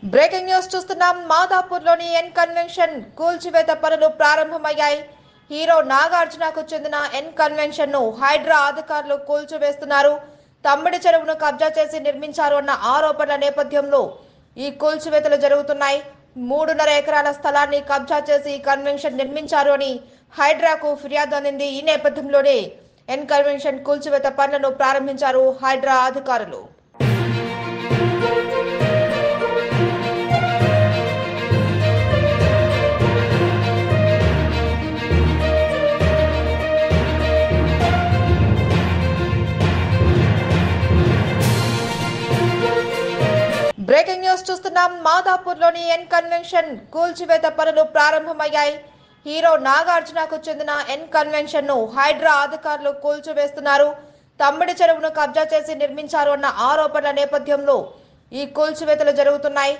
Breaking news చూస్తున్నాం. మాదాపూర్లోని N convention కూల్చివేత పనులు ప్రారంభమయ్యాయి. హీరో నాగార్జునకు చెందిన ఎన్ కన్వెన్షన్ ను హైడ్రా అధికారులు కూల్చివేస్తున్నారు. తమ్మిడి చెరువును కబ్జా చేసి నిర్మించారు అన్న ఆరోపణల నేపథ్యంలో ఈ కూల్చివేతలు జరుగుతున్నాయి. 3.5 ఎకరాల స్థలాన్ని కబ్జా చేసి కన్వెన్షన్ నిర్మించారు అని హైడ్రాకు ఫిర్యాదు అందింది. ఈ నేపథ్యంలోనే ఎన్ కన్వెన్షన్ కూల్చివేత పనులను ప్రారంభించారు హైడ్రా అధికారులు. బ్రేకింగ్ న్యూస్ చూస్తున్నాం. మాదాపూర్లోని ఎన్ కన్వెన్షన్ కూల్చివేత పనులు ప్రారంభమయ్యాయి. హీరో నాగార్జునకు చెందిన ఎన్ కన్వెన్షన్ ను హైడ్రా అధికారులు కూల్చివేస్తున్నారు. తమ్మిడి చెరువును కబ్జా చేసి నిర్మించారు అన్న ఆరోపణల నేపథ్యంలో ఈ కూల్చివేతలు జరుగుతున్నాయి.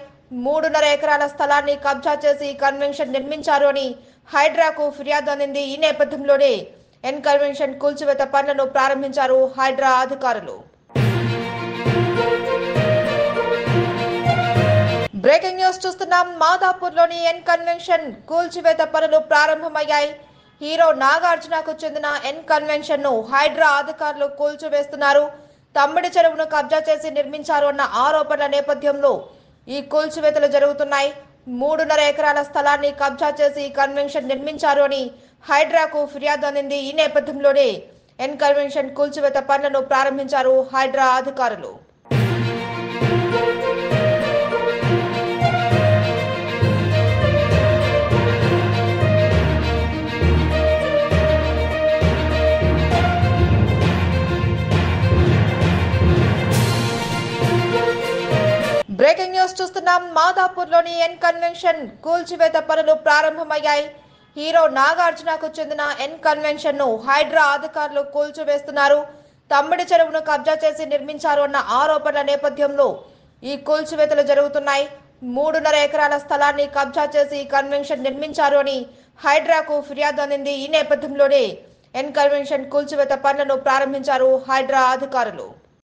3.5 ఎకరాల స్థలాన్ని కబ్జా చేసి కన్వెన్షన్ నిర్మించారు అని హైడ్రాకు ఫిర్యాదు అందింది. ఈ నేపథ్యంలోనే ఎన్ కన్వెన్షన్ కూల్చివేత పనులను ప్రారంభించారు హైడ్రా అధికారులు. బ్రేకింగ్ న్యూస్ చూస్తున్నాం. మాదాపూర్లోని ఎన్ కన్వెన్షన్ కూల్చివేత పనులు ప్రారంభమయ్యాయి. హీరో నాగార్జునకు చెందిన ఎన్ కన్వెన్షన్ ను హైడ్రా అధికారులు కూల్చివేస్తున్నారు. తమ్మిడి చెరువును కబ్జా చేసి నిర్మించారు అన్న ఆరోపణల నేపథ్యంలో ఈ కూల్చివేతలు జరుగుతున్నాయి. 3.5 ఎకరాల స్థలాన్ని కబ్జా చేసి కన్వెన్షన్ నిర్మించారు అని హైడ్రాకు ఫిర్యాదు అందింది. ఈ నేపథ్యంలోనే ఎన్ కన్వెన్షన్ కూల్చివేత పనులను ప్రారంభించారు హైడ్రా అధికారులు. బ్రేకింగ్ న్యూస్ చూస్తున్నాం. మాదాపూర్లోని ఎన్ కన్వెన్షన్ కూల్చివేత పనులు ప్రారంభమయ్యాయి. హీరో నాగార్జునకు చెందిన ఎన్ కన్వెన్షన్ ను హైడ్రా అధికారులు కూల్చివేస్తున్నారు. తమ్మిడి చెరువును కబ్జా చేసి నిర్మించారు అన్న ఆరోపణల నేపథ్యంలో ఈ కూల్చివేతలు జరుగుతున్నాయి. 3.5 ఎకరాల స్థలాన్ని కబ్జా చేసి కన్వెన్షన్ నిర్మించారు అని హైడ్రాకు ఫిర్యాదు అందింది. ఈ నేపథ్యంలోనే ఎన్ కన్వెన్షన్ కూల్చివేత పనులను ప్రారంభించారు హైడ్రా అధికారులు.